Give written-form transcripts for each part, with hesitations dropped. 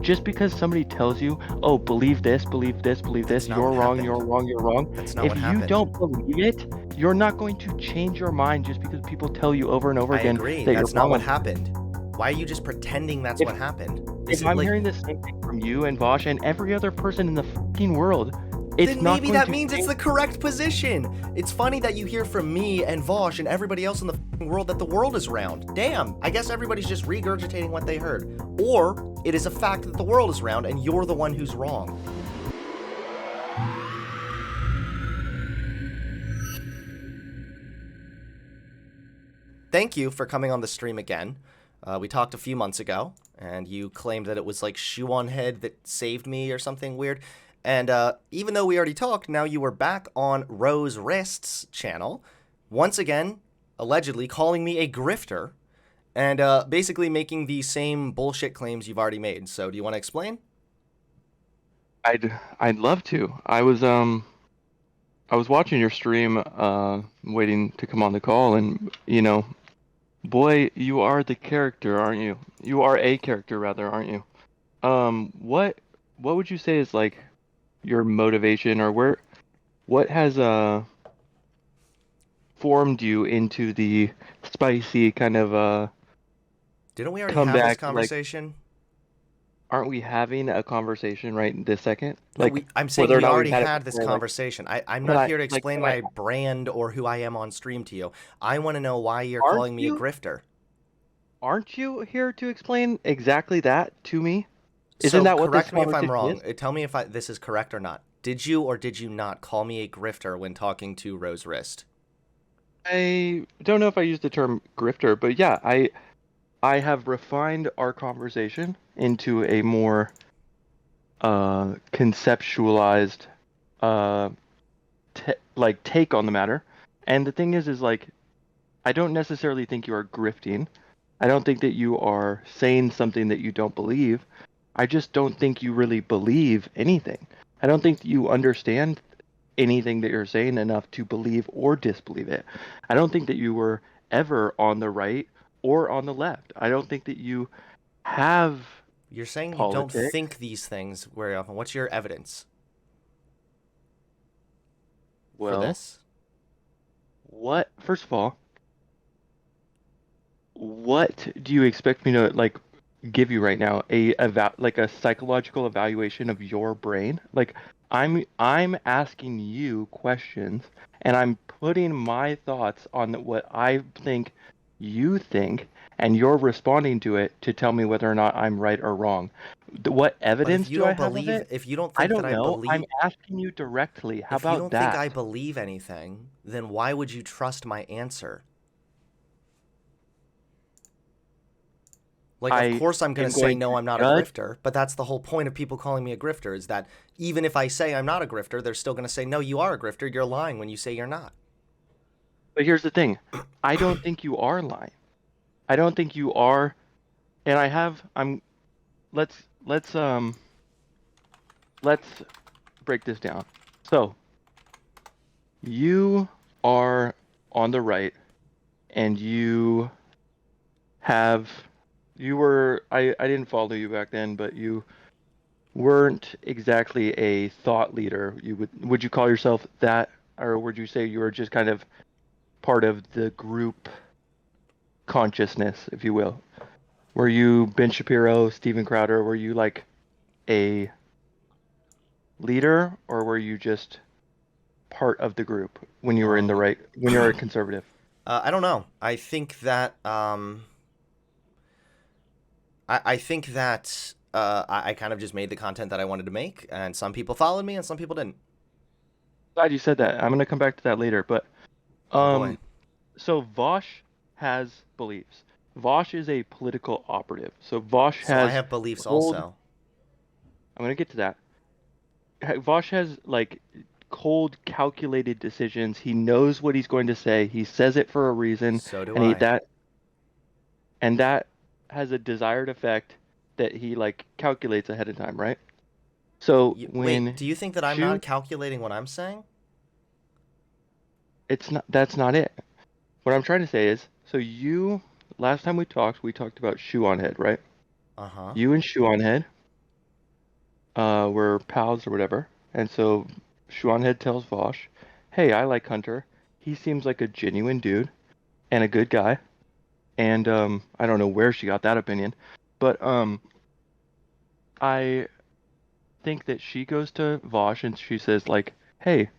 just because somebody tells you, oh, believe this, believe this, believe That's this, not what you're wrong, happened. you're wrong, you're wrong. That's not If what you happened. don't believe it, you're not going to change your mind just because people tell you over and over I again agree. that you're That's not wrong what on something. happened. Why are you just pretending that's If what happened? Is if it I'm like, hearing the same thing from you and Vosh and every other person in the fucking world, it's then not maybe going that to means it's change. the correct position. It's funny that you hear from me and Vosh and everybody else in the world that the world is round. Damn, I guess everybody's just regurgitating what they heard. Or it is a fact that the world is round and you're the one who's wrong. Thank you for coming on the stream again. We talked a few months ago, and you claimed that it was like Shoe on Head that saved me or something weird. And even though we already talked, now you were back on Rose Wrist's channel, once again, allegedly calling me a grifter, and basically making the same bullshit claims you've already made. So do you want to explain? I'd love to. I was watching your stream, waiting to come on the call, and boy, you are the character, aren't you? You are a character, rather, aren't you? What would you say is like your motivation, or what has formed you into the spicy kind of Didn't we already have this comeback? Like, conversation? aren't we having a conversation right this second? No, Like, I'm saying whether or we not we've already had it had this before. Like, conversation. I'm can not I here to like explain can I? my brand or who I am on stream to you. I want to know why you're Aren't calling me a you? grifter. Aren't you here to explain exactly that to me? Isn't So that what this correct me if I'm conversation wrong. is? Tell me if this is correct or not. Did you or did you not call me a grifter when talking to Rose Wrist? I don't know if I used the term grifter, but yeah, I have refined our conversation into a more conceptualized uh take on the matter. And the thing is like I don't necessarily think you are grifting. I don't think that you are saying something that you don't believe. I just don't think you really believe anything. I don't think you understand anything that you're saying enough to believe or disbelieve it. I don't think that you were ever on the right or on the left. I don't think that you have You're saying you don't politics. think these things very often. What's your evidence for Well, this? first of all, what do you expect me to like give you right now? Like a psychological evaluation of your brain? Like I'm asking you questions and I'm putting my thoughts on what I think you think, and you're responding to it to tell me whether or not I'm right or wrong. What But if evidence you do I don't have of believe, it? if you don't I think that don't I know. I'm believe, asking you directly. How if you about don't think I that? believe anything, then why would you trust my answer? Like, of I course I'm going am to say going no, to I'm not a judge. grifter, but that's the whole point of people calling me a grifter is that even if I say I'm not a grifter, they're still going to say, no, you are a grifter. You're lying when you say you're not. But here's the thing. I don't think you are lying. I don't think you are, and I'm let's let's um let's break this down. So, you are on the right and have you were I didn't follow you back then, but you weren't exactly a thought leader. Would you call yourself that, or would you say you were just kind of part of the group consciousness, if you will? Were you Ben Shapiro, Steven Crowder? Were you like a leader, or were you just part of the group when you were in the Um, right, when you were a conservative? I don't know. I think that I think that I kind of just made the content that I wanted to make, and some people followed me, and some people didn't. Glad you said that. I'm gonna come back to that later, but Oh boy. um, so Vosh has beliefs. Vosh is a political operative. So Vosh So I has have beliefs cold. also. I'm gonna get to that. Vosh has like cold, calculated decisions. He knows what he's going to say. He says it for a reason, So do and he I. that and that has a desired effect that he like calculates ahead of time, right? So Wait, when do you think that I'm Shu, not calculating what I'm saying? it's not that's not it. What I'm trying to say is, so last time we talked about Shoe on Head, right? Uh huh. You and Shoe on Head. were pals or whatever, and so Shuanhead tells Vosh, "Hey, I like Hunter. He seems like a genuine dude and a good guy." And I don't know where she got that opinion, but I think that she goes to Vosh and she says like, "Hey,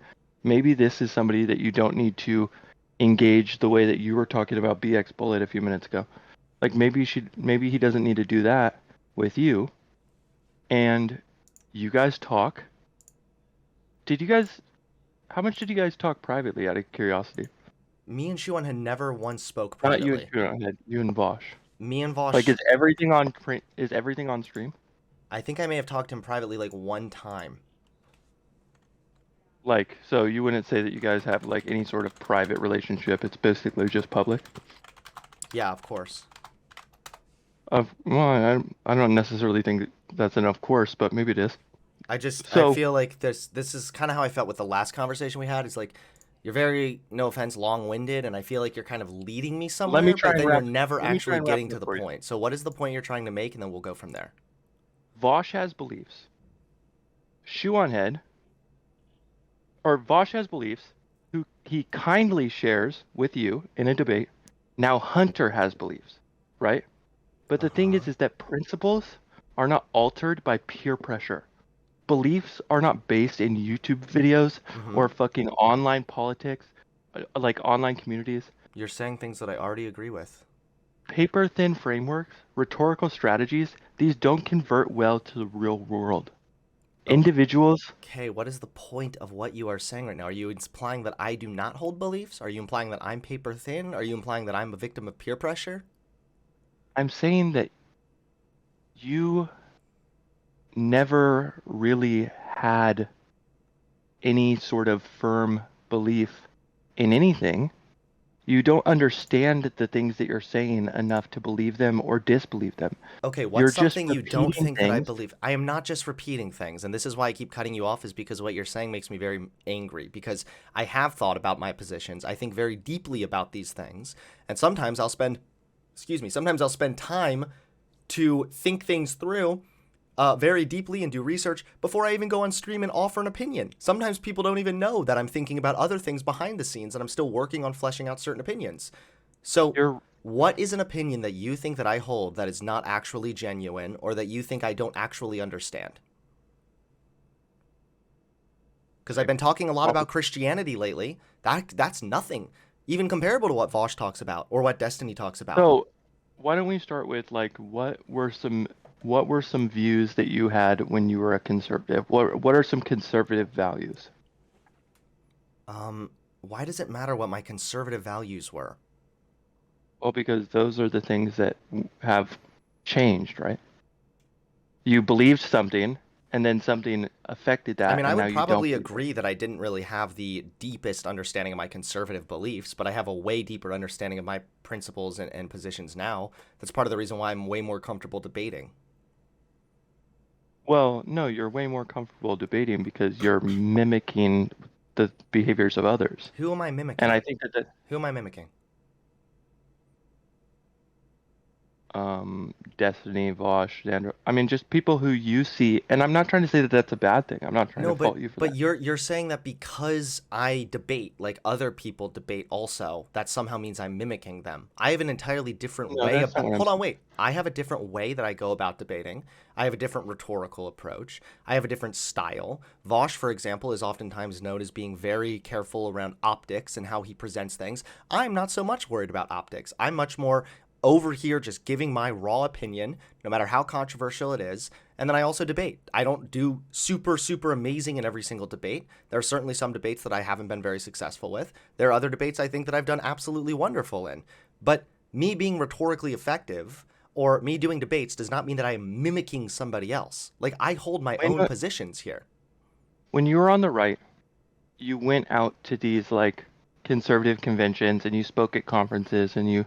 maybe this is somebody that you don't need to engage the way that you were talking about BX Bullet a few minutes ago. Like maybe he doesn't need to do that with you." And you guys talk. Did you guys How much did you guys talk privately out of curiosity? Me and Shuan had never once spoke Not you and privately. Shuanhead, you and Vosh. Me and Like Vosh, is everything on stream? I think I may have talked to him privately like one time. Like, so you wouldn't say that you guys have like any sort of private relationship. It's basically just public. Yeah, of course. Well, I don't necessarily think that's an of course, but maybe it is. I So feel like this is kind of how I felt with the last conversation we had. It's like you're very, no offense, long-winded, and I feel like you're kind of leading me let me somewhere, try but and then you're wrap. never Let me try actually and wrap getting it to up the for you. point. So what is the point you're trying to make, and then we'll go from there. Vosh has beliefs. Shoe on head, or Vosh has beliefs, who he kindly shares with you in a debate. Now Hunter has beliefs, right? But the thing Uh-huh. is that principles are not altered by peer pressure. Beliefs are not based in YouTube videos Mm-hmm. or fucking online politics, like online communities. You're saying things that I already agree with. Paper thin frameworks, rhetorical strategies, these don't convert well to the real world. Individuals, Okay, what is the point of what you are saying right now? Are you implying that I do not hold beliefs? Are you implying that I'm paper thin? Are you implying that I'm a victim of peer pressure? I'm saying that you never really had any sort of firm belief in anything. You don't understand the things that you're saying enough to believe them or disbelieve them. Okay, You're what's just something you don't repeating think that I things. believe? I am not just repeating things, and this is why I keep cutting you off, is because what you're saying makes me very angry. Because I have thought about my positions, I think very deeply about these things, and sometimes I'll spend, excuse me, sometimes I'll spend time to think things through very deeply and do research before I even go on stream and offer an opinion. Sometimes people don't even know that I'm thinking about other things behind the scenes and I'm still working on fleshing out certain opinions. So, You're what is an opinion that you think that I hold that is not actually genuine or that you think I don't actually understand? Because I've okay. been talking a lot I'll- about Christianity lately. That's nothing even comparable to what Vosh talks about or what Destiny talks about. So, why don't we start with like what were some views that you had when you were a conservative? What are some conservative values? Um, why does it matter what my conservative values were? Well, because those are the things that have changed, right? You believed something, and then something affected I that, mean, I and now would you don't probably believe it. agree that I didn't really have the deepest understanding of my conservative beliefs, but I have a way deeper understanding of my principles and positions now. That's part of the reason why I'm way more comfortable debating. Well, no, you're way more comfortable debating because you're mimicking the behaviors of others. Who am I And I mimicking? think that Who am I mimicking? Destiny, Vosh, Xandro, I mean, just people who you see, and I'm not trying to say that that's a bad thing. I'm not trying No, to but fault you for but that. you're saying that because I debate like other people debate also, that somehow means I'm mimicking them. I have an entirely different No, way that's not about. what I'm Hold on, saying. wait. I have a different way that I go about debating. I have a different rhetorical approach. I have a different style. Vosh, for example, is oftentimes known as being very careful around optics and how he presents things. I'm not so much worried about optics. I'm much more over here just giving my raw opinion, no matter how controversial it is. And then I also debate. I don't do super, super amazing in every single debate. There are certainly some debates that I haven't been very successful with. There are other debates I think that I've done absolutely wonderful in. But me being rhetorically effective or me doing debates does not mean that I am mimicking somebody else. Like, I hold my When own positions here. when you were on the right, you went out to these like conservative conventions and you spoke at conferences and you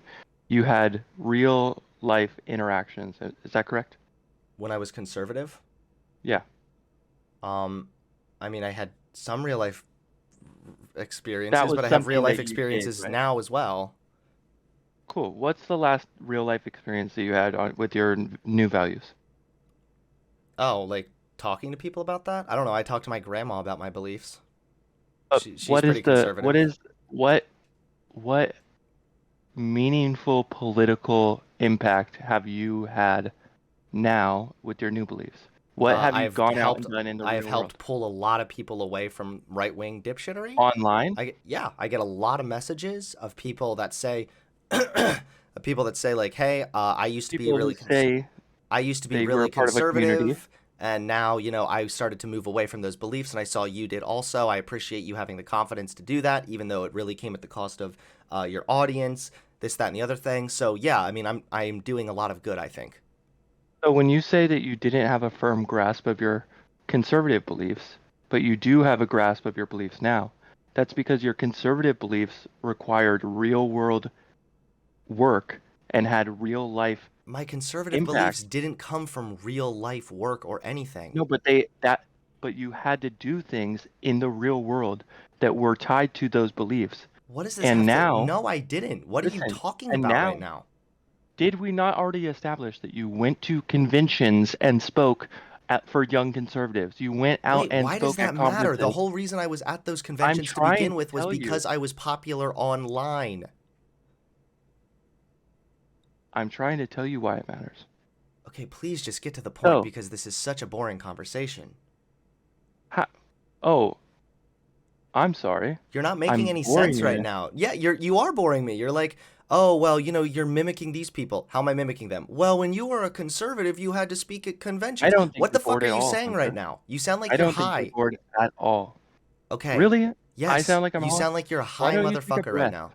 had real life interactions. Is that correct? When I was conservative, Yeah. um, I mean, I had some real life That experiences, was but I have real something life that you did, experiences right? now as well. Cool. What's the last real life experience that you had with your new values? Oh, like talking to people about that. I don't know. I talk to my grandma about my beliefs. She's What is pretty the conservative. what meaningful political impact have you had now with your new beliefs? What have you I've gone out helped and done in the I have real world? helped pull a lot of people away from right-wing dipshittery. Online? I get a lot of messages of people that say of people that say like, "Hey, People who say I used to be they were really a part of a community. conservative, and now, I started to move away from those beliefs, and I saw you did also. I appreciate you having the confidence to do that, even though it really came at the cost of your audience, this, that, and the other thing. So yeah, I mean, I'm doing a lot of good, I think. So when you say that you didn't have a firm grasp of your conservative beliefs, but you do have a grasp of your beliefs now, that's because your conservative beliefs required real world work and had real life My conservative beliefs impact. didn't come from real life work or anything. No, but you had to do things in the real world that were tied to those beliefs. What does this And have to? now, No, I didn't. What are you listen, talking and about right now, now? did we not already establish that you went to conventions and spoke for young conservatives? You went out Wait, and why does spoke at that matter? The conferences. whole reason I was at those I'm conventions to trying begin to with was tell you. because I was popular online. I'm trying to tell you why it matters. Okay, please just get to the point So, because this is such a boring conversation. ha- oh, I'm sorry. You're not making I'm any boring sense right you. now. Yeah, you are boring me. You're like, "Oh, well, you're mimicking these people. How am I mimicking them?" Well, when you were a conservative, you had to speak at I conventions. don't think What you're the fuck bored are at you all, saying right Hunter. now? You sound like I you're don't think you're high. bored at all. Okay. Really? I Yes, sound like I'm you high? sound like you're a Why high don't you take a motherfucker right breath? now.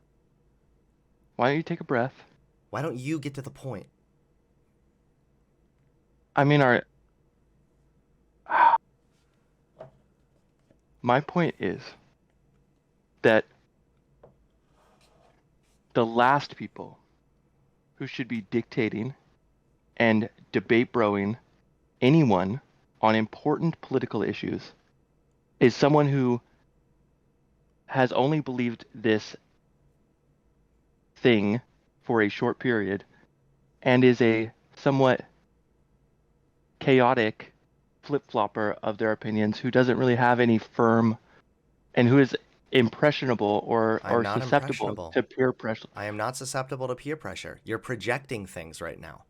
Why don't you take a breath? Why don't you get to the point? I mean, my point is that the last people who should be dictating and debate broing anyone on important political issues is someone who has only believed this thing for a short period and is a somewhat chaotic flip-flopper of their opinions who doesn't really have any firm and who is impressionable I'm or not susceptible impressionable. to peer pressure. I am not susceptible to peer pressure. You're projecting things right now.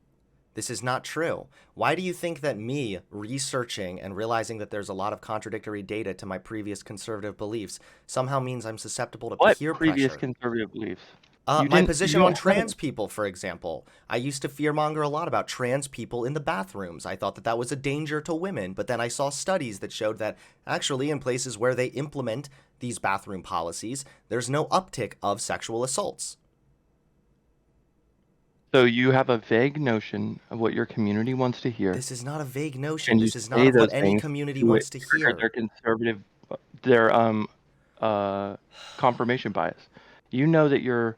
This is not true. Why do you think that me researching and realizing that there's a lot of contradictory data to my previous conservative beliefs somehow means I'm susceptible to What peer previous pressure? conservative beliefs? My position You on haven't. trans people, for example. I used to fearmonger a lot about trans people in the bathrooms. I thought that that was a danger to women, but then I saw studies that showed that actually, in places where they implement these bathroom policies, there's no uptick of sexual assaults. So you have a vague notion of what your community wants to hear, This is not a vague notion. and you This is not say of what those any things community to wants to trigger hear. their conservative, their uh confirmation bias. You know that your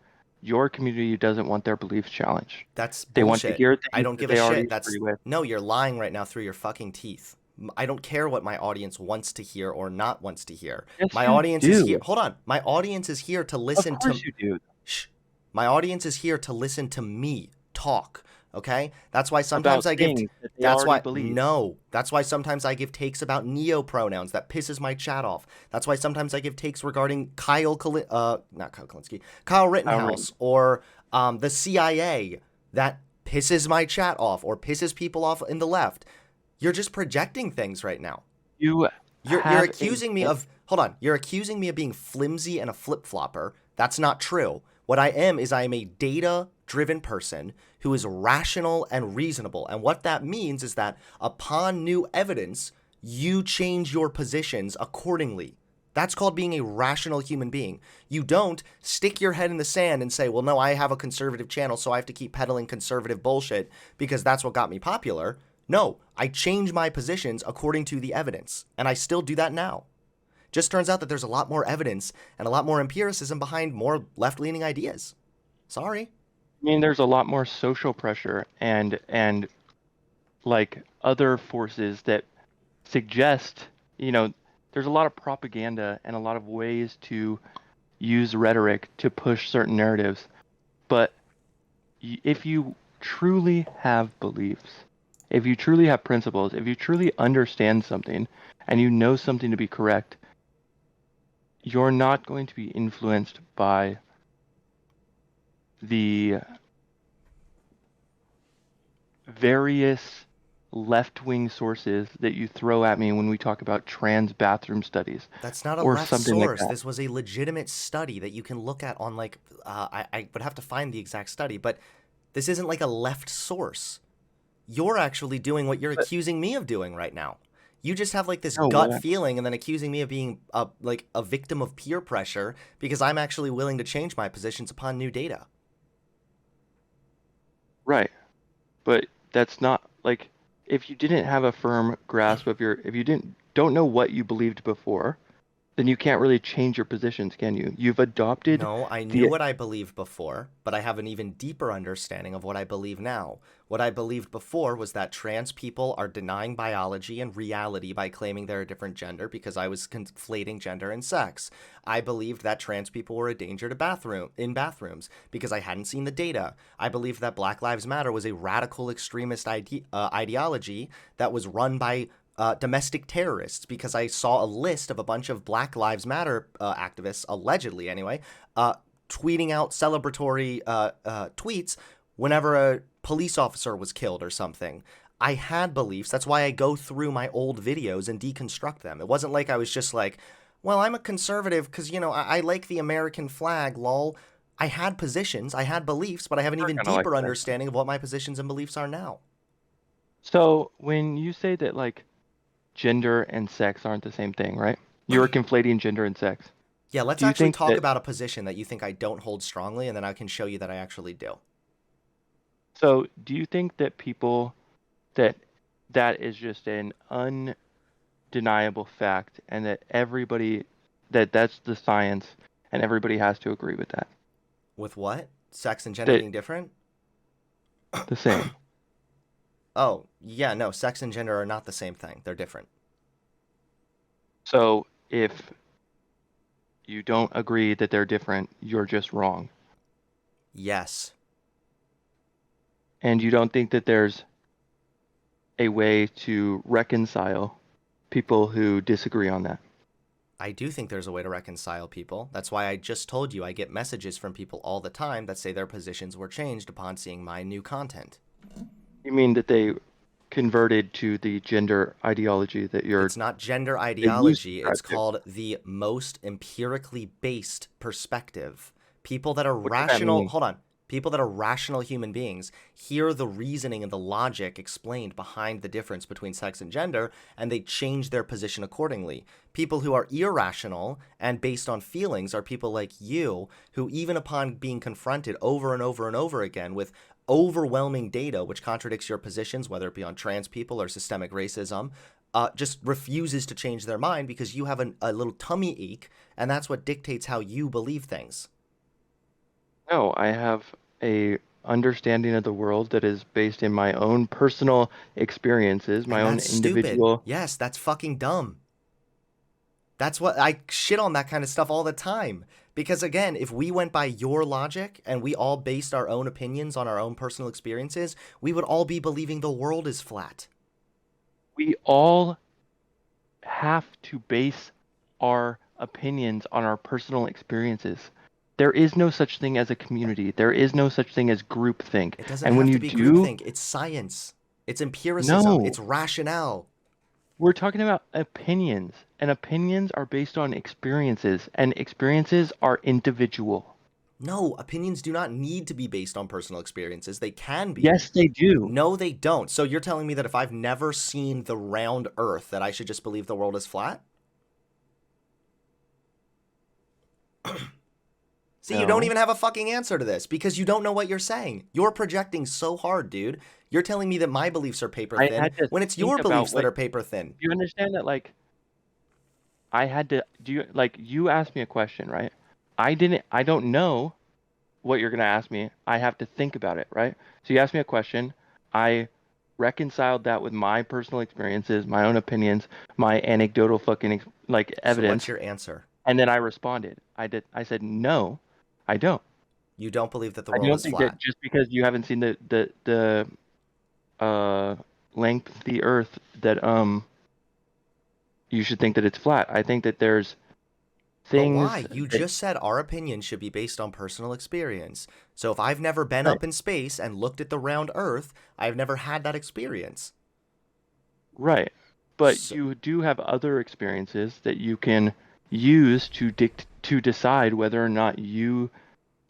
community doesn't want their beliefs challenged. That's They want to bullshit. hear I things don't that give a they already shit. agree with. No, you're lying right now through your fucking teeth. I don't care what my audience wants to hear or not wants to hear. Yes, My you audience is here. do. Hold on. My audience is here to Of listen course to. you do. Shh. My audience is here to listen to me talk. Okay? That's why sometimes About I give. things that they That's already why. believe. No. That's why sometimes I give takes about neo pronouns. That pisses my chat off. That's why sometimes I give takes regarding not Kyle Kalinske, Kyle I don't really- Rittenhouse or the CIA. That pisses my chat off or pisses people off in the left. You're just projecting things right now. You You're have a accusing me of hold on. You're accusing me of being flimsy and a flip flopper. That's not true. What I am is I am a data driven person who is rational and reasonable. And what that means is that upon new evidence, you change your positions accordingly. That's called being a rational human being. You don't stick your head in the sand and say, well, no, I have a conservative channel, so I have to keep peddling conservative bullshit because that's what got me popular. No, I change my positions according to the evidence, and I still do that now. Just turns out that there's a lot more evidence and a lot more empiricism behind more left-leaning ideas. Sorry. I mean, there's a lot more social pressure and like other forces that suggest, there's a lot of propaganda and a lot of ways to use rhetoric to push certain narratives. But if you truly have beliefs, if you truly have principles, if you truly understand something and you know something to be correct, you're not going to be influenced by the various left-wing sources that you throw at me when we talk about trans bathroom studies That's not a or left something like source. that. This was a legitimate study that you can look at on like I would have to find the exact study, but this isn't like a left source. You're actually doing what you're But accusing me of doing right now. You just have like this no, gut feeling and then accusing me of being like a victim of peer pressure because I'm actually willing to change my positions upon new data. right. But that's not like if you didn't have a firm grasp of your if you don't know what you believed before, then you can't really change your positions, can you? You've adopted No, I knew the what I believed before, but I have an even deeper understanding of what I believe now. What I believed before was that trans people are denying biology and reality by claiming they're a different gender because I was conflating gender and sex. I believed that trans people were a danger to bathrooms because I hadn't seen the data. I believed that Black Lives Matter was a radical extremist ideology that was run by domestic terrorists because I saw a list of a bunch of Black Lives Matter activists, allegedly anyway, tweeting out celebratory tweets whenever a police officer was killed or something. I had beliefs. That's why I go through my old videos and deconstruct them. It wasn't like I was just like, well, I'm a conservative because, I like the American flag, lol. I had positions, I had beliefs, but I have an are even kind of like deeper that. understanding of what my positions and beliefs are now. So when you say that like gender and sex aren't the same thing, right? You're conflating gender and sex. Yeah, let's Do you actually think talk that about a position that you think I don't hold strongly, and then I can show you that I actually do. so do you think that people that that is just an undeniable fact and that everybody that's the science and everybody has to agree with that? With what? Sex and gender That being different? the same. Oh, yeah, no, sex and gender are not the same thing. They're different. So if you don't agree that they're different, you're just wrong. Yes. And you don't think that there's a way to reconcile people who disagree on that. I do think there's a way to reconcile people. That's why I just told you I get messages from people all the time that say their positions were changed upon seeing my new content. You mean that they converted to the gender ideology that It's not gender they used to ideology, it's subscribe to? called the most empirically based perspective. People that are What does that rational, mean? hold on, people that are rational human beings hear the reasoning and the logic explained behind the difference between sex and gender, and they change their position accordingly. People who are irrational and based on feelings are people like you, who, even upon being confronted over and over and over again with overwhelming data which contradicts your positions, whether it be on trans people or systemic racism, just refuses to change their mind because you have a little tummy ache, and that's what dictates how you believe things. No, I have a understanding of the world that is based in my own personal experiences, my And own that's stupid. individual. Yes, that's fucking dumb. That's what I shit on that kind of stuff all the time. Because again, if we went by your logic and we all based our own opinions on our own personal experiences, we would all be believing the world is flat. We all have to base our opinions on our personal experiences. There is no such thing as a community. There is no such thing as groupthink. It doesn't And when have to you be do, groupthink, it's science. It's empiricism, no, it's rationale. we're talking about opinions, and opinions are based on experiences, and experiences are individual. No, opinions do not need to be based on personal experiences. They can be. Yes, they do. No, they don't. So you're telling me that if I've never seen the round earth, that I should just believe the world is flat? See, you don't No, even have a fucking answer to this because you don't know what you're saying. You're projecting so hard, dude. You're telling me that my beliefs are paper I thin had to when it's think your about beliefs that what are paper thin. you understand that like I had to do you like you asked me a question, right? I don't know what you're going to ask me. I have to think about it, right? So you asked me a question. I reconciled that with my personal experiences, my own opinions, my anecdotal like So what's evidence, your answer? and then I responded. I said no, I don't. You don't believe that the I world don't is think that flat. just because you haven't seen the uh the Earth that you should think that it's flat. I think that there's But why? things You that just said our opinion should be based on personal experience. So if I've never been right, up in space and looked at the round Earth, I've never had that experience. right. But So, you do have other experiences that you can use to decide whether or not you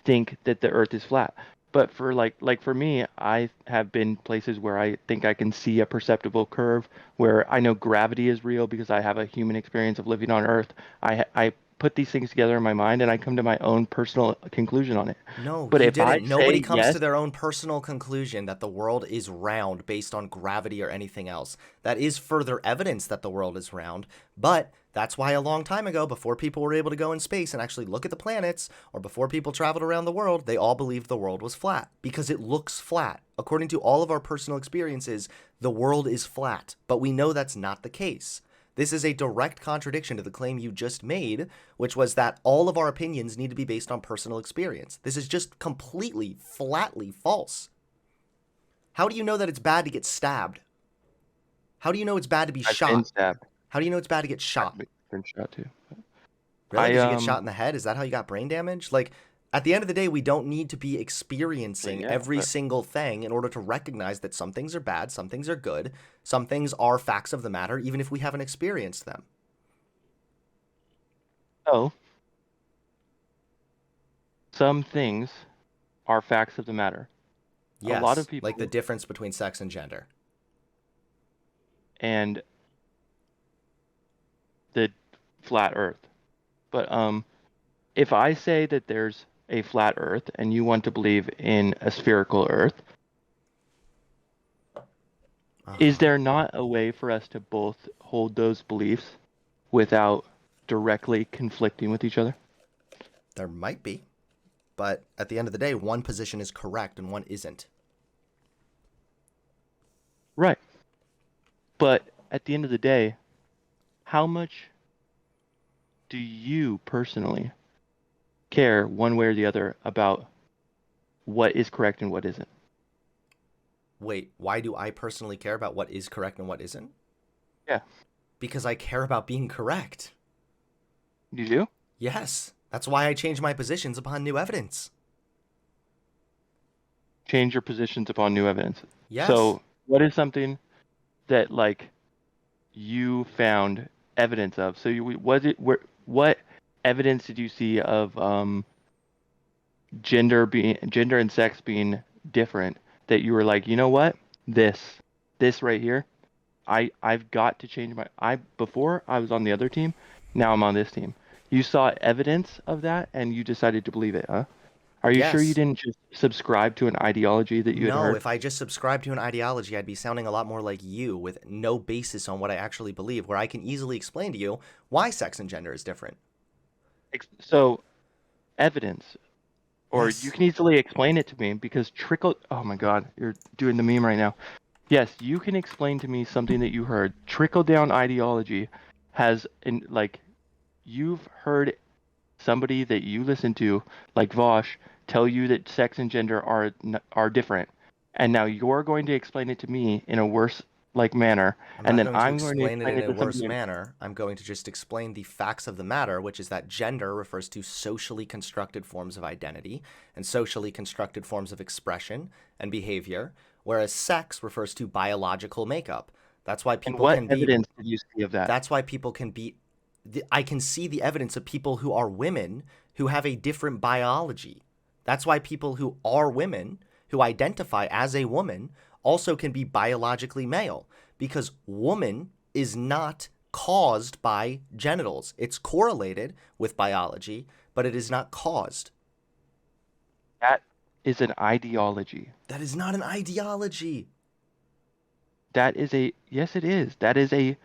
think that the earth is flat. But for like for me, I have been places where I think I can see a perceptible curve, where I know gravity is real because I have a human experience of living on earth. I put these things together in my mind and I come to my own personal conclusion on it. no, But you if I didn't. Nobody say comes to yes, their own personal conclusion that the world is round based on gravity or anything else. That is further evidence that the world is round, but that's why a long time ago, before people were able to go in space and actually look at the planets, or before people traveled around the world, they all believed the world was flat because it looks flat. According to all of our personal experiences, the world is flat, but we know that's not the case. This is a direct contradiction to the claim you just made, which was that all of our opinions need to be based on personal experience. This is just completely, flatly false. How do you know that it's bad to get stabbed? How do you know it's bad to be I've been shot? stabbed. How do you know it's bad to get shot? I've been shot too. Really? I Did you get shot in the head? Is that how you got brain damage? Like, at the end of the day, we don't need to be but experiencing yeah, every but single thing in order to recognize that some things are bad, some things are good, some things are facts of the matter, even if we haven't experienced them. so some things are facts of the matter. A lot of Yes, like the people difference between sex and gender. and the flat earth. But if I say that there's a flat earth and you want to believe in a spherical earth, Uh is huh. there not a way for us to both hold those beliefs without directly conflicting with each other? There might be, but at the end of the day, one position is correct and one isn't. Right. But at the end of the day, how much do you personally care one way or the other about what is correct and what isn't? Wait, why do I personally care about what is correct and what isn't? Yeah. Because I care about being correct. You do? Yes, that's why I change my positions upon new evidence. Change your positions upon new evidence. Yes. So, what is something that you found evidence of? So, was it what evidence did you see of gender and sex being different that you were like, you know what, this right here, I've got to change my I before I was on the other team, now I'm on this team. You saw evidence of that and you decided to believe it, huh? Are you sure you Yes. didn't just subscribe to an ideology that you had No, heard? if I just subscribed to an ideology, I'd be sounding a lot more like you with no basis on what I actually believe, where I can easily explain to you why sex and gender is different. So evidence, or you Yes. can easily explain it to me because trickle. Oh my God, you're doing the meme right now. Yes, you can explain to me something that you heard. Trickle down ideology has in you've heard somebody that you listen to, like Vosh, tell you that sex and gender are different, and now you're going to explain it to me in a worse manner, I'm and not then going to I'm going to explain it explain in it a to worse somebody. manner. I'm going to just explain the facts of the matter, which is that gender refers to socially constructed forms of identity and socially constructed forms of expression and behavior, whereas sex refers to biological makeup. That's why And people what can be evidence did you see of that? that's why people can be I can see the evidence of people who are women who have a different biology. That's why people who are women, who identify as a woman, also can be biologically male because woman is not caused by genitals. It's correlated with biology, but it is not caused. That is an ideology. That is not an ideology. That is a yes, it is. That is a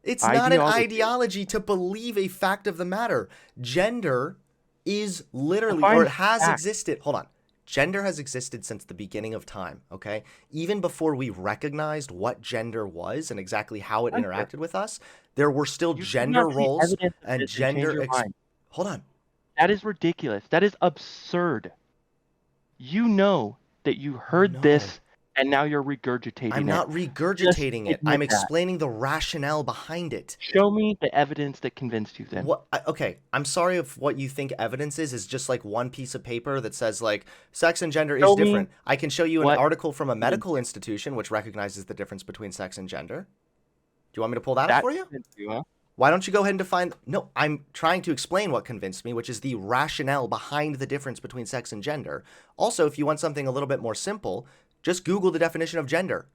It's not an ideology. ideology to believe a fact of the matter. Gender is literally, or Define it has fact. existed. Hold on. Gender has existed since the beginning of time, okay? Even before we recognized what gender was and exactly how it Spencer, interacted with us, there were still you cannot gender see roles evidence of and this and change your mind. hold on. That is ridiculous. That is absurd. You know that you heard No. this and now you're I'm regurgitating it. not Just regurgitating it. admit I'm that. explaining the rationale behind it. Show me the evidence that convinced you then. Okay, I'm sorry if what you think evidence is just like one piece of paper that says like sex and gender is Show me different. I can show you an what article from a convinced medical you. institution which recognizes the difference between sex and gender. Do you want me to pull that up That for you? convinced you, huh? Why don't you go ahead and define? No, I'm trying to explain what convinced me, which is the rationale behind the difference between sex and gender. Also, if you want something a little bit more simple, just Google the definition of gender.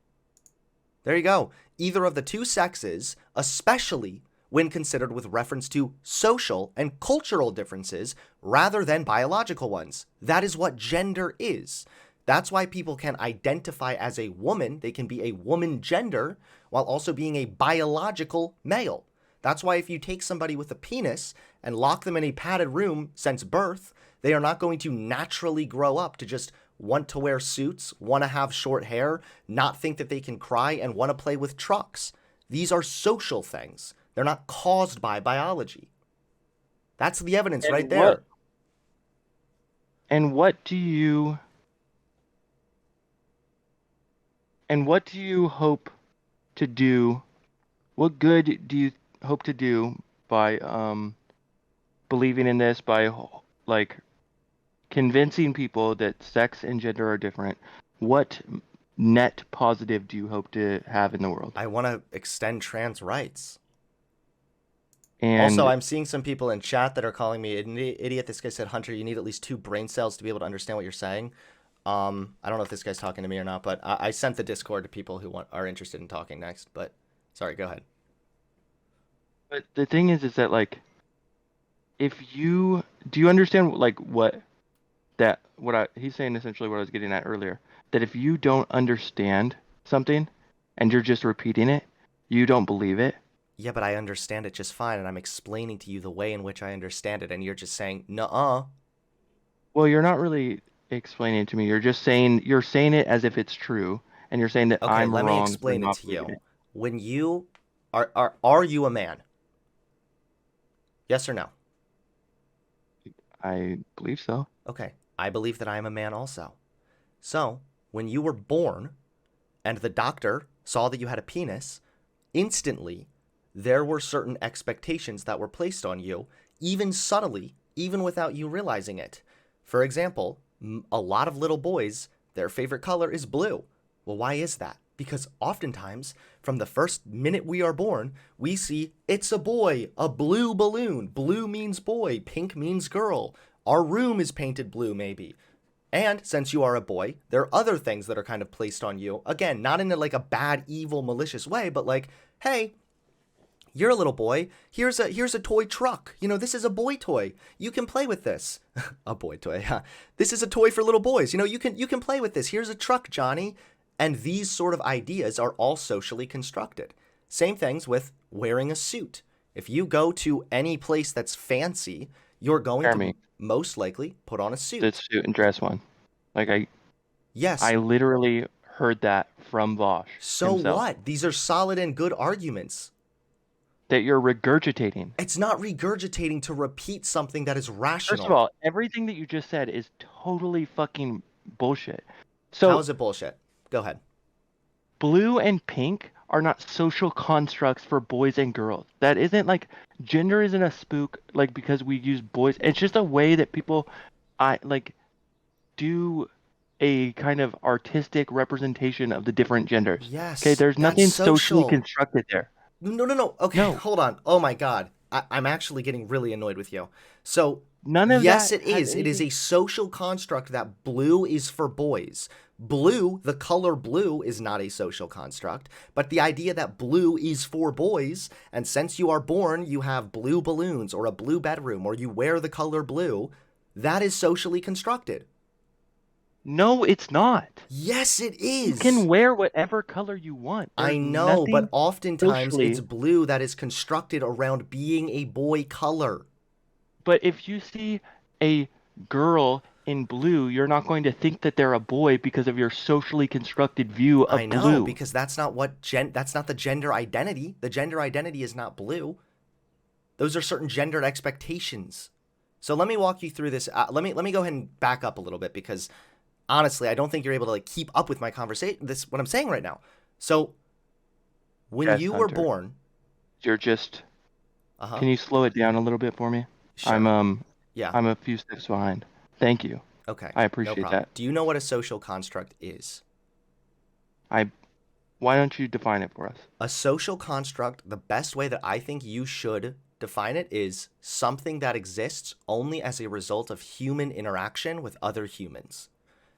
There you go. Either of the two sexes, especially when considered with reference to social and cultural differences rather than biological ones. That is what gender is. That's why people can identify as a woman. They can be a woman gender while also being a biological male. That's why if you take somebody with a penis and lock them in a padded room since birth, they are not going to naturally grow up to just want to wear suits, want to have short hair, not think that they can cry, and want to play with trucks. These are social things. They're not caused by biology. That's the evidence right And what there. and what do you and what do you hope to do? What good do you hope to do by believing in this, by like convincing people that sex and gender are different? What net positive do you hope to have in the world? I want to extend trans rights. Also, And I'm seeing some people in chat that are calling me an idiot. This guy said, Hunter, you need at least 2 brain cells to be able to understand what you're saying. I don't know if this guy's talking to me or not, but I sent the Discord to people who are interested in talking next. But sorry, go ahead. but the thing is that like if you do you understand like he's saying essentially what I was getting at earlier, that if you don't understand something and you're just repeating it, you don't believe it. Yeah, but I understand it just fine, and I'm explaining to you the way in which I understand it, and you're just saying, nuh-uh. Well, you're not really explaining it to me. You're saying it as if it's true, and you're saying that Okay, I'm let me wrong for explain it not to believing you. it. When you are you a man? Yes or no? I believe so. Okay, I believe that I am a man also. So, when you were born and the doctor saw that you had a penis, instantly there were certain expectations that were placed on you, even subtly, even without you realizing it. For example, a lot of little boys, their favorite color is blue. Well, why is that? Because oftentimes, from the first minute we are born, we see it's a boy, a blue balloon. Blue means boy, pink means girl. Our room is painted blue, maybe. And since you are a boy, there are other things that are kind of placed on you. Again, not in like a bad, evil, malicious way, but like, hey, you're a little boy. Here's a toy truck. You know, this is a boy toy. You can play with this. A boy toy. Huh? This is a toy for little boys. You know, you can play with this. Here's a truck, Johnny. And these sort of ideas are all socially constructed. Same things with wearing a suit. If you go to any place that's fancy, you're going to Jeremy, most likely put on a the suit. suit and dress one. Like Yes. I literally heard that from Vosh So himself. what? These are solid and good arguments. That you're regurgitating. It's not regurgitating to repeat something that is First of rational. all, everything that you just said is totally fucking bullshit. How So, is it bullshit? Go ahead. blue and pink are not social constructs for boys and girls. That isn't like gender isn't a spook like because we use boys. It's just a way that people I like do a kind of artistic representation of the different genders. Okay, Yes, there's that's nothing socially social. constructed there. No, no, no. Okay, No, hold on. Oh my God. I'm actually getting really annoyed with you. So, none of yes, that it has is. It is anything. a social construct that blue is for boys. Blue, the color blue, is not a social construct, but the idea that blue is for boys, and since you are born, you have blue balloons or a blue bedroom or you wear the color blue, that is socially constructed. No, it's not. Yes, it You can is. wear whatever color you want. I There's know, but nothing oftentimes it's socially. blue that is constructed around being a boy color. But if you see a girl in blue, you're not going to think that they're a boy because of your socially constructed view I of know, blue. because that's not that's not the gender identity. The gender identity is not blue. Those are certain gendered expectations. So let me walk you through this. Let me go ahead and back up a little bit because honestly, I don't think you're able to like keep up with my conversation. This what I'm saying right now. So when Yes, you were Hunter. born, You're just. uh-huh, Can you slow it down a little bit for me? I'm sure. um Yeah. I'm a few steps behind. Thank you. Okay. I No appreciate problem. that. Do you know what a social construct is? I Why don't you define it for us? A social construct, the best way that I think you should define it is something that exists only as a result of human interaction with other humans.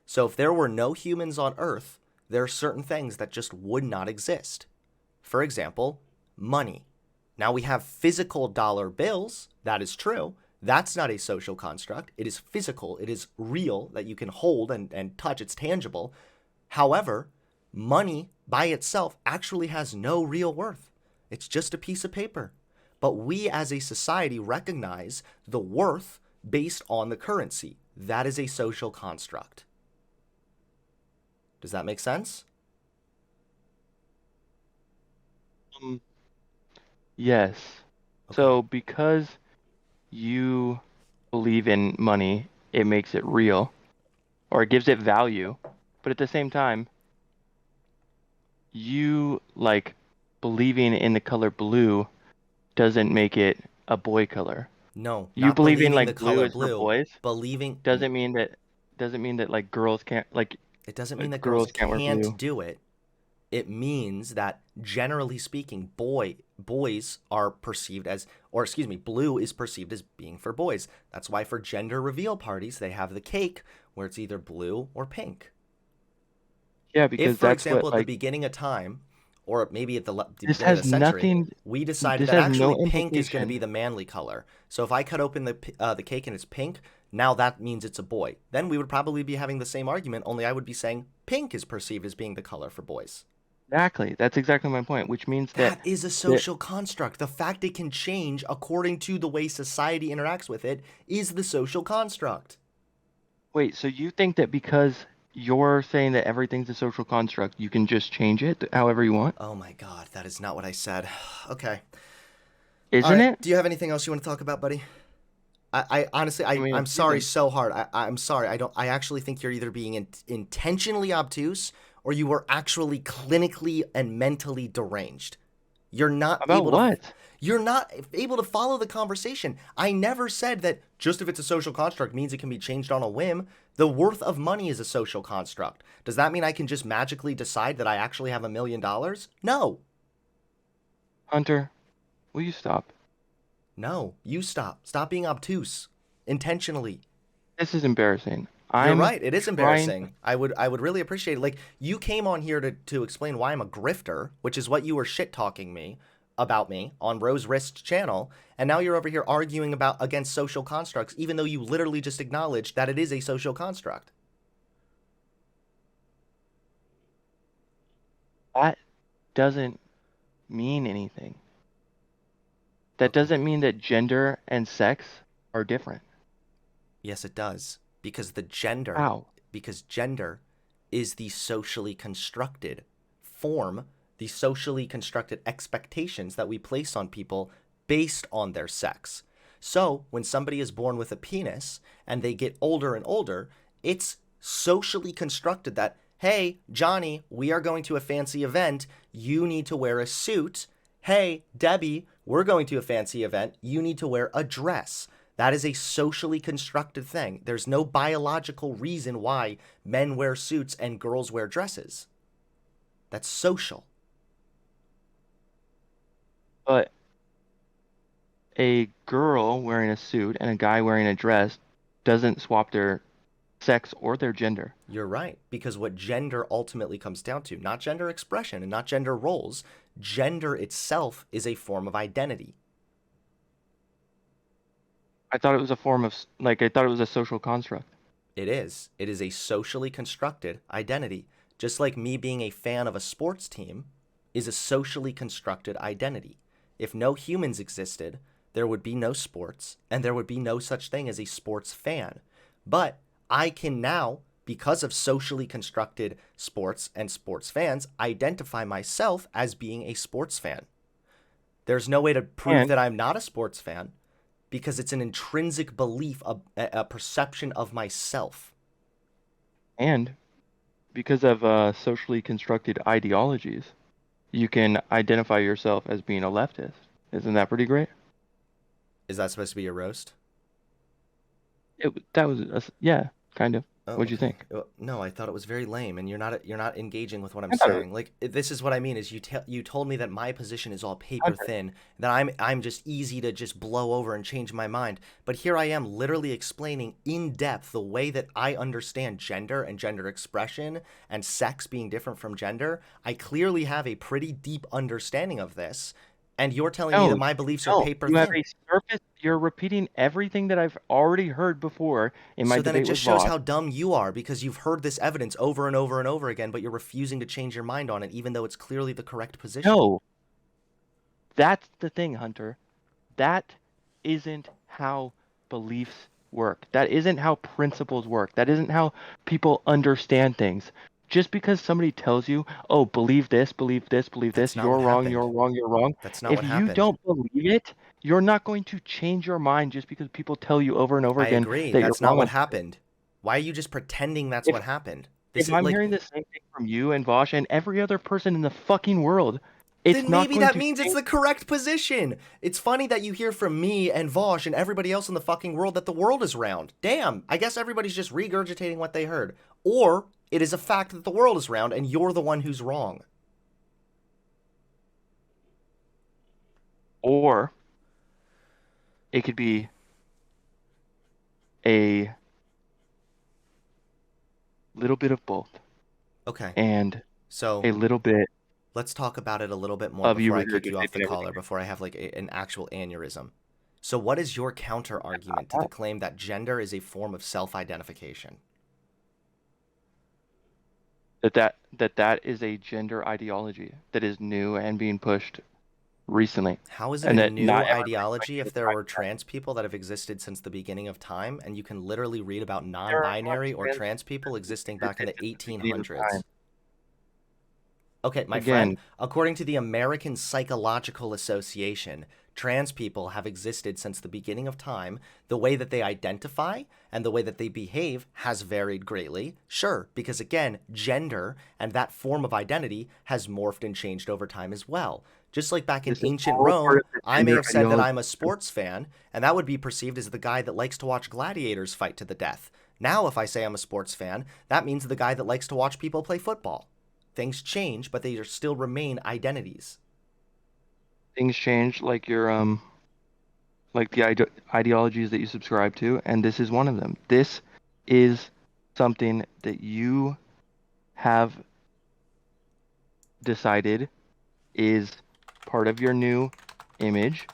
So if there were no humans on Earth, there are certain things that just would not exist. For example, money. Now we have physical dollar bills. That is true. That's not a social construct. It is physical. It is real that you can hold and touch. It's tangible. However, money by itself actually has no real worth. It's just a piece of paper. But we as a society recognize the worth based on the currency. That is a social construct. Does that make sense? Um, yes. Okay. So because you believe in money, it makes it real or it gives it value. But at the same time, you like believing in the color blue doesn't make it a boy color. No, You not believing believing the like blue color is for blue. boys Believing doesn't mean that like girls can't like it doesn't mean that girls girls can't wear can't blue. do it. It means that generally speaking, boys are perceived as, or excuse me, blue is perceived as being for boys. That's why for gender reveal parties they have the cake where it's either blue or pink. Yeah, If, because for that's what example, at the like beginning of time, or maybe at the this beginning of the has century, nothing we decided this that has no actually pink is going to implication. be the manly color. So if I cut open the cake and it's pink, now that means it's a boy. Then we would probably be having the same argument, only I would be saying pink is perceived as being the color for boys. Exactly. That's exactly my point, which means that That is a that social construct. The fact it can change according to the way society interacts with it is the social construct. wait, so you think that because you're saying that everything's a social construct, you can just change it however you want? Oh my god, that is not what I said. Okay. All Isn't right. it? Do you have anything else you want to talk about, buddy? I honestly, I mean, I'm a few sorry things. so hard. I'm sorry. I actually think you're either being intentionally obtuse or you are actually clinically and mentally deranged. You're not About able to. what? You're not able to follow the conversation. I never said that just if it's a social construct means it can be changed on a whim. The worth of money is a social construct. Does that mean I can just magically decide that I actually have $1 million? No. Hunter, will you stop? No. You stop. Stop being obtuse. Intentionally. This is embarrassing. You're I'm right. It is trying. embarrassing. I would really appreciate it. Like you came on here to explain why I'm a grifter, which is what you were shit talking me about me on Rose Wrist channel, and now you're over here arguing about against social constructs, even though you literally just acknowledged that it is a social construct. That doesn't mean anything. That Okay. doesn't mean that gender and sex are different. Yes, it does. How? Because gender is the socially constructed form, the socially constructed expectations that we place on people based on their sex. So, when somebody is born with a penis and they get older and older, it's socially constructed that, hey, Johnny, we are going to a fancy event. You need to wear a suit. Hey, Debbie, we're going to a fancy event. You need to wear a dress. That is a socially constructed thing. There's no biological reason why men wear suits and girls wear dresses. That's social. But a girl wearing a suit and a guy wearing a dress doesn't swap their sex or their gender. You're right. Because what gender ultimately comes down to, not gender expression and not gender roles, gender itself is a form of identity. I thought it was a form of like I thought it was a social construct. It is. It is a socially constructed identity. Just like me being a fan of a sports team is a socially constructed identity. If no humans existed, there would be no sports, and there would be no such thing as a sports fan. But I can now, because of socially constructed sports and sports fans, identify myself as being a sports fan. There's no way to prove And that I'm not a sports fan because it's an intrinsic belief, a perception of myself. And because of socially constructed ideologies, you can identify yourself as being a leftist. Isn't that pretty great? Is that supposed to be a roast? That was yeah, kind of. Oh, What'd you okay. think? No, I thought it was very lame, and you're not engaging with what I'm Hunter, saying. Like this is what I mean is you told me that my position is all paper Hunter. thin, that I'm just easy to just blow over and change my mind. But here I am literally explaining in depth the way that I understand gender and gender expression and sex being different from gender. I clearly have a pretty deep understanding of this, and you're telling me No, that my you beliefs are don't. paper You have thin. a surface. You're repeating everything that I've already heard before in my So then it debate just with shows Voss. how dumb you are because you've heard this evidence over and over and over again, but you're refusing to change your mind on it, even though it's clearly the correct position. No, that's the thing, Hunter. That isn't how beliefs work. That isn't how principles work. That isn't how people understand things. Just because somebody tells you, oh, believe this, believe this, believe That's this, not what you're wrong, happened. you're wrong, you're wrong. That's not If what you happened. don't believe it, you're not going to change your mind just because people tell you over and over I again agree. that you're That's not wrong what on. happened. Why are you just pretending that's If what happened? This if is I'm like, hearing the same thing from you and Vosh and every other person in the fucking world, it's then not maybe going that to means it's change. the correct position. It's funny that you hear from me and Vosh and everybody else in the fucking world that the world is round. Damn, I guess everybody's just regurgitating what they heard. Or it is a fact that the world is round and you're the one who's wrong. Or it could be a little bit of both Okay, and so a little bit let's talk about it a little bit more of you before I kick you off the regurgitating collar, everything. before I have like an actual aneurysm. So, what is your counter argument to the claim that gender is a form of self identification? That is a gender ideology that is new and being pushed recently, How is it a and that not new everybody's ideology claiming if it's there right. were trans people that have existed since the beginning of time and you can literally read about non There are not binary or trans trans people that existing back in existed the since the beginning of time. 1800s? Okay, my friend, Again, according to the American Psychological Association, trans people have existed since the beginning of time. The way that they identify and the way that they behave has varied greatly. Sure, because again, gender and that form of identity has morphed and changed over time as well. Just like back in this is ancient all part Rome, of the I may gender have said that ideology I'm a sports fan, and that would be perceived as the guy that likes to watch gladiators fight to the death. Now, if I say I'm a sports fan, that means the guy that likes to watch people play football. Things change, but they still remain identities. things change, like your like the ideologies that you subscribe to, and this is one of them. This is something that you have decided is part of your new image,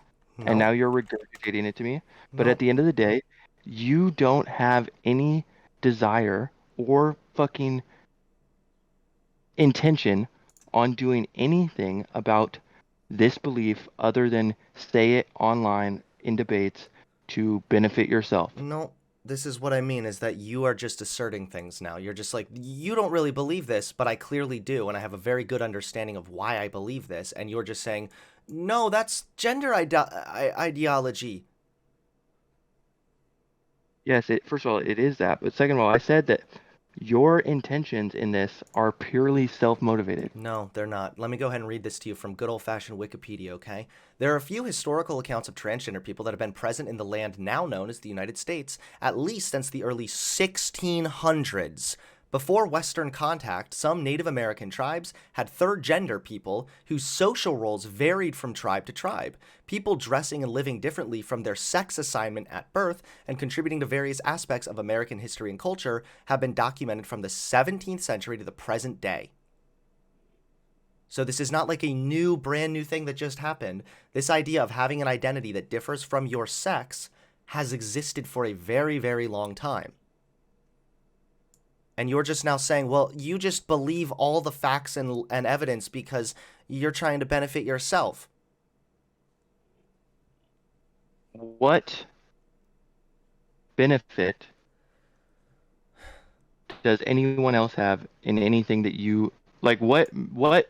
and No, now you're regurgitating it to me. But at no, the end of the day, you don't have any desire or fucking intention on doing anything about this belief other than say it online in debates to benefit yourself. no. This is what I mean is that you are just asserting things now. You're just like, you don't really believe this, but I clearly do, and I have a very good understanding of why I believe this. And you're just saying, no, that's gender ideology. Yes, first of all, it is that. But second of all, I said that your intentions in this are purely self-motivated. No, they're not. Let me go ahead and read this to you from good old fashioned Wikipedia, okay? There are a few historical accounts of transgender people that have been present in the land now known as the United States, at least since the early 1600s. Before Western contact, some Native American tribes had third gender people whose social roles varied from tribe to tribe. People dressing and living differently from their sex assignment at birth and contributing to various aspects of American history and culture have been documented from the 17th century to the present day. So this is not like a new, brand new thing that just happened. This idea of having an identity that differs from your sex has existed for a very, very long time. And you're just now saying, well, you just believe all the facts and evidence because you're trying to benefit yourself. What benefit does anyone else have in anything that you like? What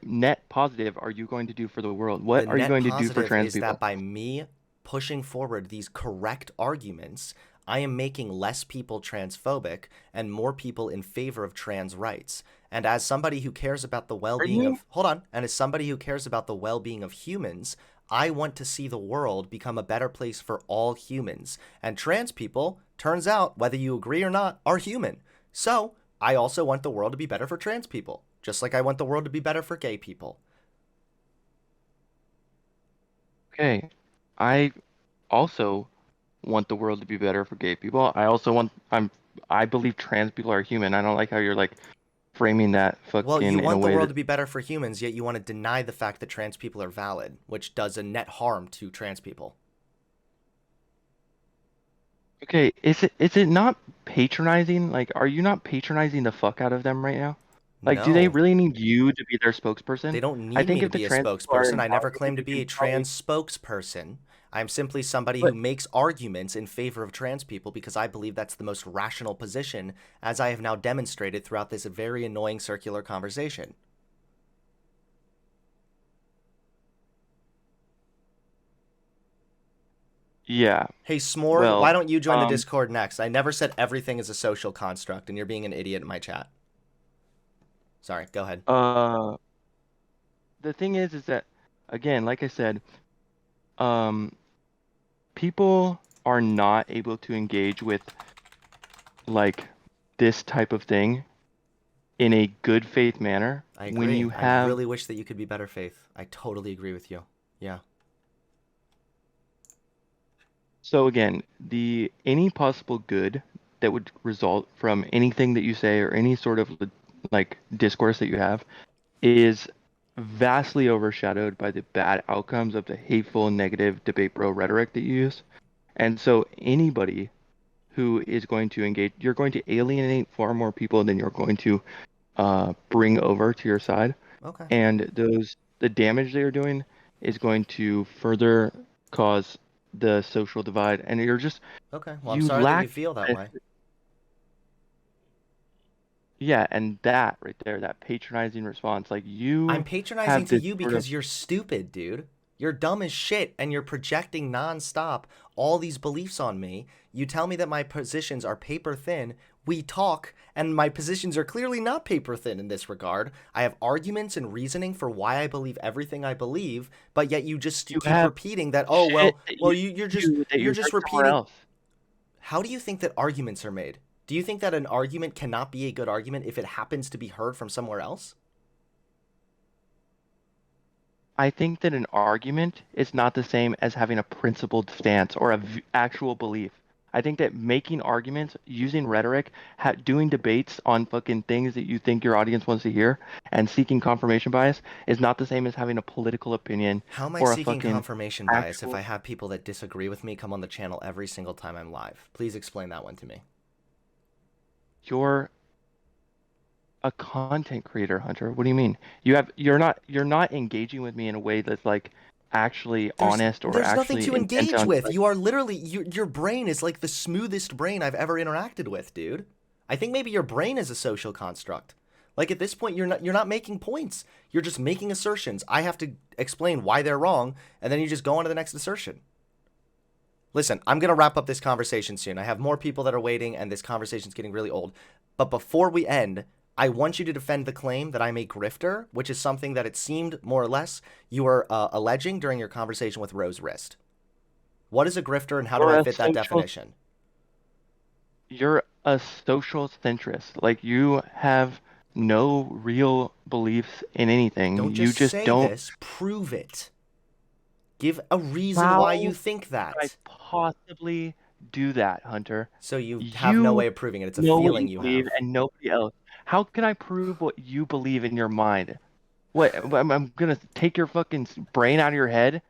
net positive are you going to do for the world? The What are you net going to do for positive trans is that people? by me pushing forward these correct arguments, I am making less people transphobic and more people in favor of trans rights. And as somebody who cares about the Are well-being you? of, hold on, and as somebody who cares about the well-being of humans, I want to see the world become a better place for all humans. And trans people, turns out, whether you agree or not, are human. So, I also want the world to be better for trans people, just like I want the world to be better for gay people. Okay. I also want the world to be better for gay people. I believe trans people are human. I don't like how you're like framing that Well, you fucking in a want the way world that to be better for humans, yet you want to deny the fact that trans people are valid, which does a net harm to trans people. okay, is it not patronizing? Like, are you not patronizing the fuck out of them right now? Like, do they No, really need you to be their they spokesperson? don't I need me think to if the be a trans people are spokesperson. I never invalidated, claimed to you be a can probably. trans spokesperson. I'm simply somebody who But makes arguments in favor of trans people because I believe that's the most rational position, as I have now demonstrated throughout this very annoying circular conversation. yeah, Hey, Smorg, why well, don't you join the Discord next? I never said everything is a social construct, and you're being an idiot in my chat. Sorry, go ahead. uh, the thing is that again, like I said, um, people are not able to engage with like this type of thing in a good faith manner I when agree. you I have. really wish that you could be better, Faith. I totally agree with you. Yeah. So again, the any possible good that would result from anything that you say or any sort of like discourse that you have is vastly overshadowed by the bad outcomes of the hateful, negative debate bro rhetoric that you use. And so anybody who is going to engage, you're going to alienate far more people than you're going to bring over to your side. Okay. And the damage they are doing is going to further cause the social divide. And Okay. Well, I'm you sorry that you lack feel that way. empathy. Yeah, and that right there, that patronizing response, like I'm you patronizing have to this you sort of. because you're stupid, dude. You're dumb as shit and you're projecting nonstop all these beliefs on me. You tell me that my positions are paper thin. We talk, and my positions are clearly not paper thin in this regard. I have arguments and reasoning for why I believe everything I believe, but yet you just You keep have repeating that. Oh shit well, that well you you're just do that you're you just heard somewhere repeating. else. How do you think that arguments are made? Do you think that an argument cannot be a good argument if it happens to be heard from somewhere else? I think that an argument is not the same as having a principled stance or a actual belief. I think that making arguments, using rhetoric, doing debates on fucking things that you think your audience wants to hear, and seeking confirmation bias is not the same as having a political opinion How am I or a seeking fucking confirmation bias if I actual. have people that disagree with me come on the channel every single time I'm live? Please explain that one to me. You're a content creator, Hunter. What do you mean? You're not engaging with me in a way that's like actually There's honest or there's nothing actually to intent engage on with. like. You are literally your brain is like the smoothest brain I've ever interacted with, dude. I think maybe your brain is a social construct. Like at this point you're not making points. You're just making assertions. I have to explain why they're wrong and then you just go on to the next assertion. Listen, I'm going to wrap up this conversation soon. I have more people that are waiting, and this conversation's getting really old. But before we end, I want you to defend the claim that I'm a grifter, which is something that it seemed, more or less, you were alleging during your conversation with Rose Wrist. What is a grifter, and how do You're I a fit that social definition? you're a social centrist. Like you have no real beliefs in anything. Don't You just just say don't. this, prove it. Give a reason why you How think could I that. possibly do that, Hunter? So you have no You way of proving it. It's a know what feeling you you believe have. and nobody else. How can I prove what you believe in your mind? What I'm gonna take your fucking brain out of your head,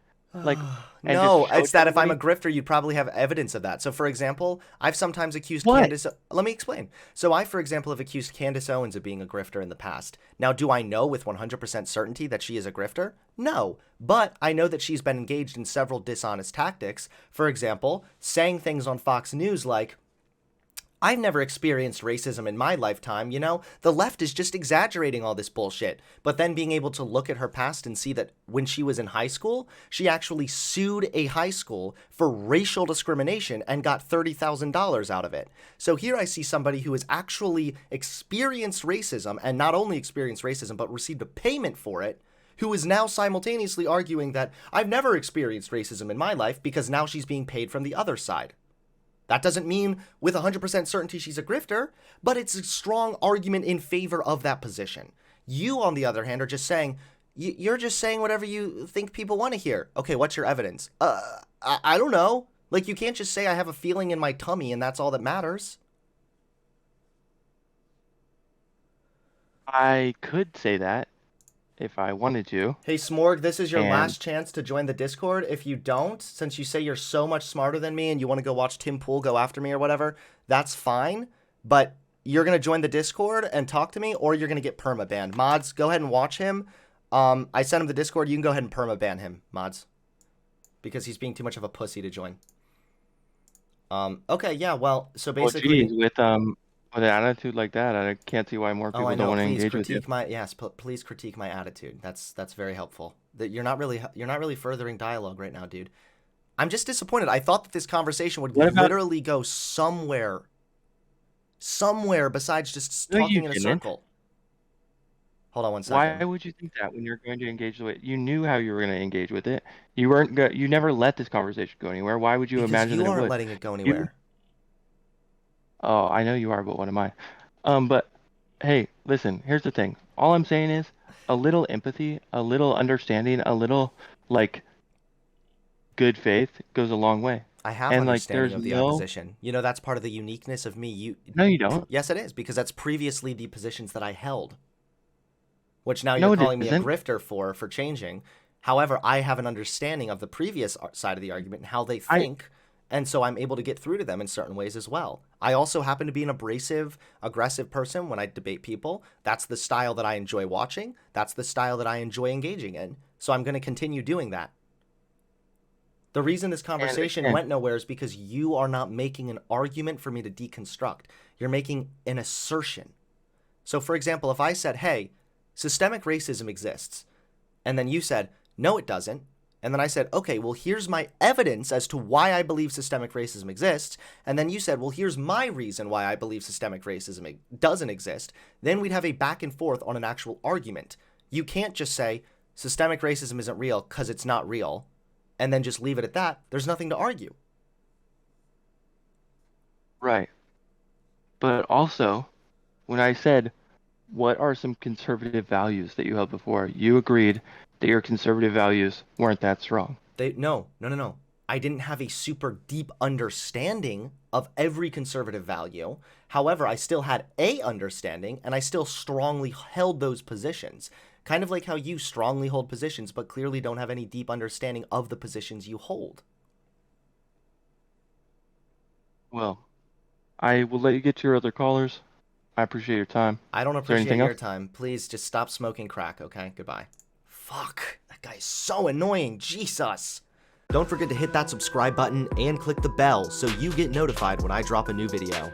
like, and just No, show it it's to that if I'm a everybody? grifter, you'd probably have evidence of that. So, for example, I've sometimes accused What? Candace. Let me explain. So, I, for example, have accused Candace Owens of being a grifter in the past. Now, do I know with 100% certainty that she is a grifter? No. But I know that she's been engaged in several dishonest tactics. For example, saying things on Fox News like, I've never experienced racism in my lifetime, you know? The left is just exaggerating all this bullshit. But then being able to look at her past and see that when she was in high school, she actually sued a high school for racial discrimination and got $30,000 out of it. So here I see somebody who has actually experienced racism, and not only experienced racism, but received a payment for it, who is now simultaneously arguing that I've never experienced racism in my life because now she's being paid from the other side. That doesn't mean with 100% certainty she's a grifter, but it's a strong argument in favor of that position. You, on the other hand, are just saying, you're just saying whatever you think people want to hear. Okay, what's your evidence? I don't know. Like, you can't just say I have a feeling in my tummy and that's all that matters. I could say that if I wanted to. Hey, Smorg, this is your last chance to join the Discord. If you don't, since you say you're so much smarter than me and you want to go watch Tim Pool go after me or whatever, that's fine. But you're going to join the Discord and talk to me, or you're going to get perma-banned. Mods, go ahead and watch him. I sent him the Discord. You can go ahead and perma-ban him, Mods. Because he's being too much of a pussy to join. Okay, yeah, well, so basically... Well, geez, with an attitude like that, I can't see why more people don't want to engage with you. Please critique my attitude. That's very helpful. That you're not really furthering dialogue right now, dude. I'm just disappointed. I thought that this conversation would literally go somewhere besides just talking in a circle. Hold on one second. Why would you think that when you're going to engage with it? You knew how you were going to engage with it. You never let this conversation go anywhere. Why would you imagine that it would? Because you aren't letting it go anywhere. Oh, I know you are, but what am I? But hey, listen, here's the thing. All I'm saying is a little empathy, a little understanding, a little like good faith goes a long way. I have understanding of the opposition. You know, that's part of the uniqueness of me. No, you don't. Yes, it is, because that's previously the positions that I held. Which now you're calling me a grifter for changing. However, I have an understanding of the previous side of the argument and how they think. And so I'm able to get through to them in certain ways as well. I also happen to be an abrasive, aggressive person when I debate people. That's the style that I enjoy watching. That's the style that I enjoy engaging in. So I'm going to continue doing that. The reason this conversation went nowhere is because you are not making an argument for me to deconstruct. You're making an assertion. So for example, if I said, hey, systemic racism exists, and then you said, no, it doesn't, and then I said, okay, well, here's my evidence as to why I believe systemic racism exists. And then you said, well, here's my reason why I believe systemic racism doesn't exist. Then we'd have a back and forth on an actual argument. You can't just say systemic racism isn't real because it's not real, and then just leave it at that. There's nothing to argue. Right. But also, when I said, what are some conservative values that you held before, you agreed that your conservative values weren't that strong. No. I didn't have a super deep understanding of every conservative value. However, I still had a understanding, and I still strongly held those positions. Kind of like how you strongly hold positions, but clearly don't have any deep understanding of the positions you hold. Well, I will let you get to your other callers. I appreciate your time. I don't appreciate your time. Please just stop smoking crack, okay? Goodbye. Fuck, that guy's so annoying, Jesus. Don't forget to hit that subscribe button and click the bell so you get notified when I drop a new video.